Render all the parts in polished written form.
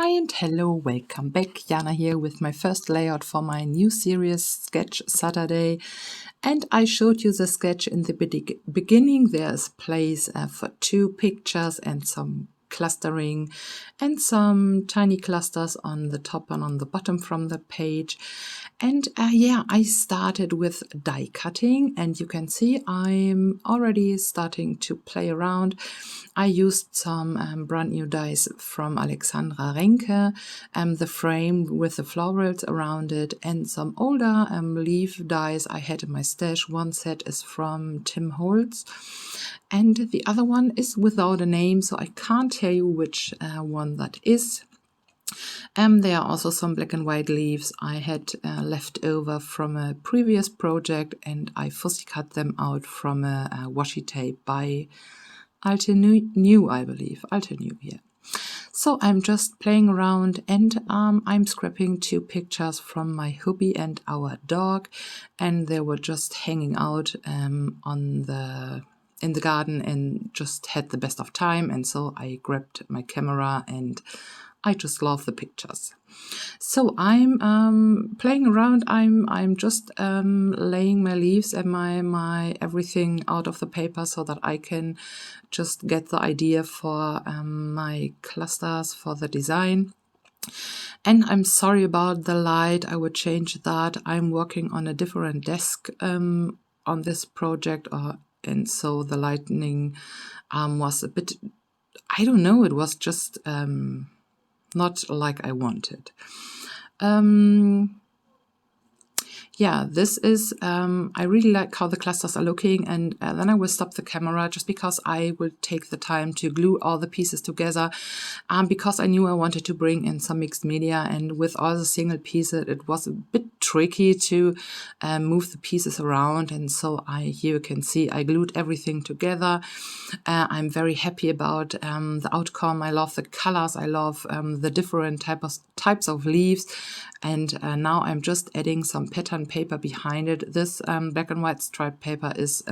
Hi and hello, welcome back. Jana here with my first layout for my new series Sketch Saturday. And I showed you the sketch in the beginning. There's place for two pictures and some clustering and some tiny clusters on the top and on the bottom from the page. And yeah, I started with die cutting, and you can see I'm already starting to play around. I used some brand new dies from Alexandra Renke, the frame with the florals around it, and some older leaf dies I had in my stash. One set is from Tim Holtz, and the other one is without a name, so I can't tell you which one that is. There are also some black and white leaves I had left over from a previous project, and I fussy cut them out from a washi tape by Alte New, I believe. Alte New, yeah. So I'm just playing around, and I'm scrapping two pictures from my hubby and our dog, and they were just hanging out in the garden and just had the best of time, and so I grabbed my camera and I just love the pictures. So I'm playing around. I'm just laying my leaves and my everything out of the paper so that I can just get the idea for my clusters for the design. And I'm sorry about the light. I would change that. I'm working on a different desk on this project, and so the lighting was a bit, I don't know, it was just not like I wanted. Yeah, this is, I really like how the clusters are looking, and then I will stop the camera just because I will take the time to glue all the pieces together, because I knew I wanted to bring in some mixed media, and with all the single pieces it was a bit tricky to move the pieces around, and so here you can see I glued everything together. I'm very happy about the outcome. I love the colors, I love the different types of leaves, and now I'm just adding some pattern paper behind it. This black and white striped paper is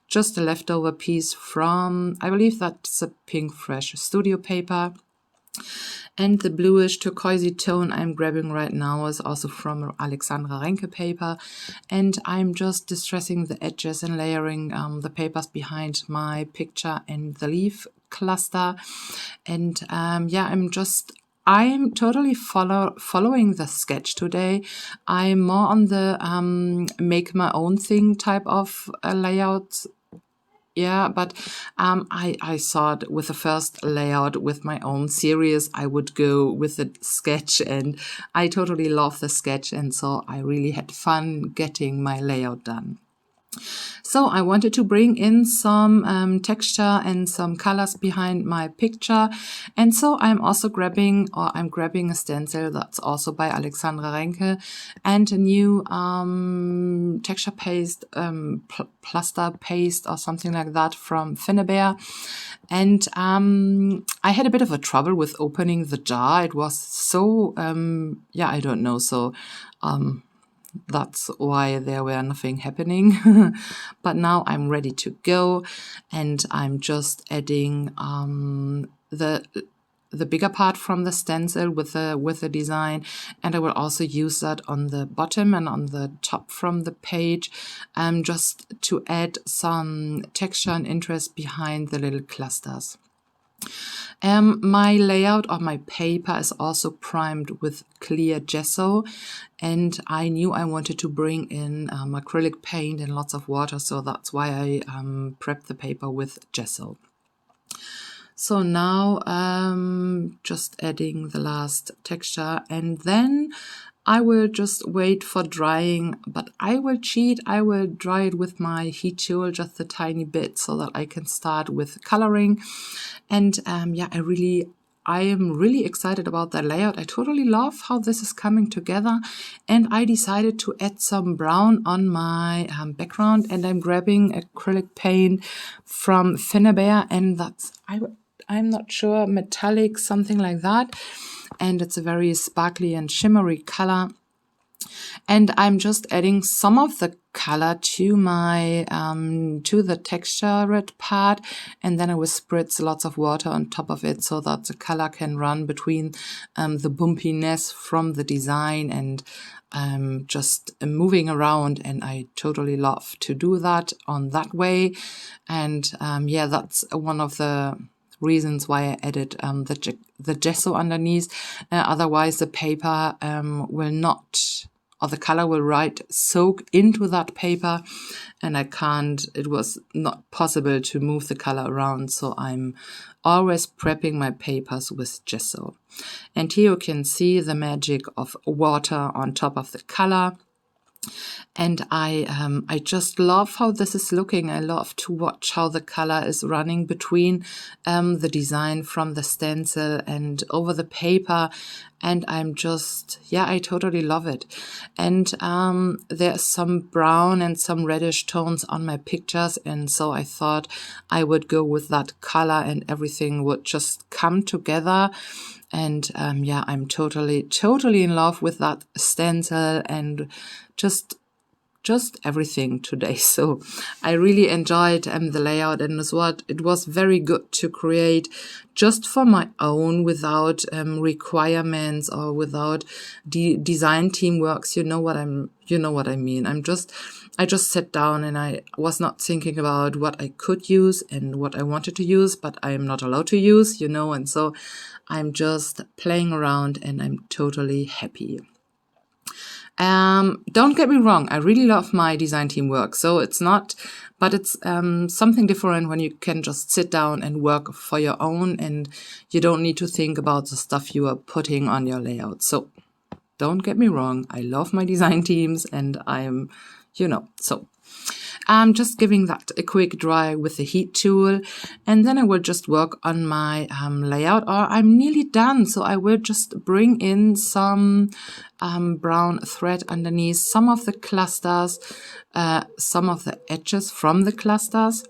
just a leftover piece from, I believe that's a Pink Fresh Studio paper. And the bluish turquoisey tone I'm grabbing right now is also from Alexandra Renke paper. And I'm just distressing the edges and layering the papers behind my picture and the leaf cluster. And yeah, I'm totally following the sketch today. I'm more on the make my own thing type of layout. Yeah, but I thought with the first layout with my own series, I would go with the sketch, and I totally love the sketch, and so I really had fun getting my layout done. So I wanted to bring in some texture and some colors behind my picture, and so I'm grabbing a stencil that's also by Alexandra Renke, and a new texture paste, plaster paste or something like that from Finnabair. And I had a bit of a trouble with opening the jar. It was so, yeah, I don't know, so that's why there were nothing happening. But now I'm ready to go, and I'm just adding the bigger part from the stencil with the design, and I will also use that on the bottom and on the top from the page, just to add some texture and interest behind the little clusters. My layout of my paper is also primed with clear gesso, and I knew I wanted to bring in acrylic paint and lots of water, so that's why I prepped the paper with gesso. So now just adding the last texture, and then I will just wait for drying, but I will cheat. I will dry it with my heat tool just a tiny bit so that I can start with coloring. And yeah, I am really excited about that layout. I totally love how this is coming together, and I decided to add some brown on my background, and I'm grabbing acrylic paint from Finnabair, and that's, I'm not sure, metallic, something like that, and it's a very sparkly and shimmery color. And I'm just adding some of the color to my to the textured part, and then I will spritz lots of water on top of it so that the color can run between the bumpiness from the design and just moving around. And I totally love to do that on that way. And yeah, that's one of the reasons why I added the gesso underneath. Otherwise the paper will not, or the color will soak into that paper, and it was not possible to move the color around, so I'm always prepping my papers with gesso. And here you can see the magic of water on top of the color. And I just love how this is looking. I love to watch how the color is running between the design from the stencil and over the paper. And I'm just, yeah, I totally love it. And there's some brown and some reddish tones on my pictures. And so I thought I would go with that color and everything would just come together. And yeah, I'm totally in love with that stencil and just everything today. So I really enjoyed the layout, and it was very good to create just for my own, without requirements or without design teamworks. You know what I mean. I just sat down and I was not thinking about what I could use and what I wanted to use, but I am not allowed to use, and so I'm just playing around and I'm totally happy. Don't get me wrong, I really love my design team work, so it's something different when you can just sit down and work for your own and you don't need to think about the stuff you are putting on your layout. So don't get me wrong, I love my design teams and I'm, so I'm just giving that a quick dry with the heat tool, and then I will just work on my layout, or I'm nearly done. So I will just bring in some brown thread underneath some of the clusters, some of the edges from the clusters,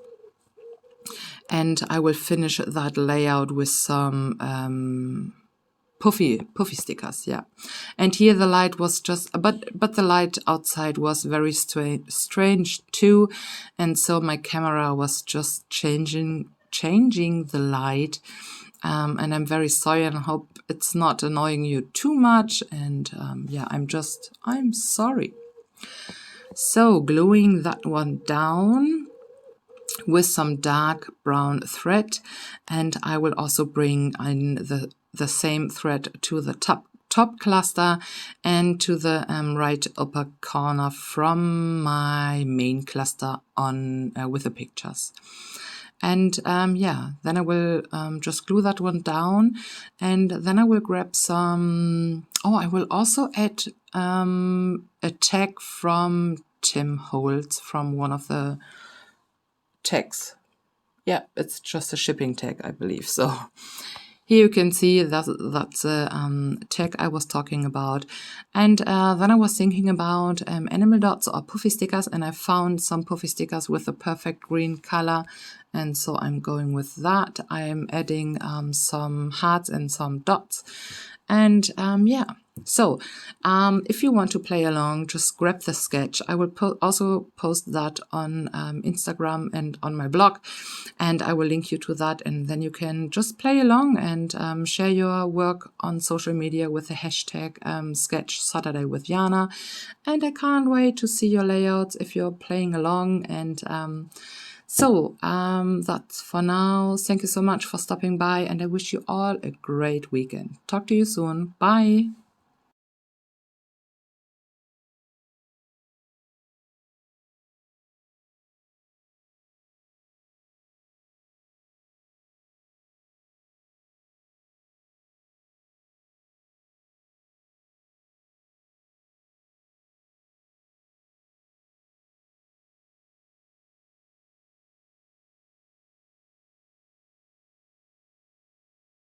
and I will finish that layout with some puffy stickers, yeah. And here the light was just, but the light outside was very strange too, and so my camera was just changing the light, and I'm very sorry, and I hope it's not annoying you too much. And yeah, I'm sorry. So gluing that one down with some dark brown thread, and I will also bring in the same thread to the top cluster and to the right upper corner from my main cluster on with the pictures. And yeah, then I will just glue that one down, and then I will grab some, I will also add a tag from Tim Holtz, from one of the tags. Yeah, it's just a shipping tag, I believe. So here you can see that's the tag I was talking about. And then I was thinking about animal dots or puffy stickers, and I found some puffy stickers with a perfect green color, and so I'm going with that. I'm adding some hearts and some dots. And yeah, so if you want to play along, just grab the sketch. I will also post that on Instagram and on my blog, and I will link you to that, and then you can just play along and share your work on social media with the hashtag SketchSaturdayWithJana. And I can't wait to see your layouts if you're playing along. And so that's for now. Thank you so much for stopping by, and I wish you all a great weekend. Talk to you soon. Bye.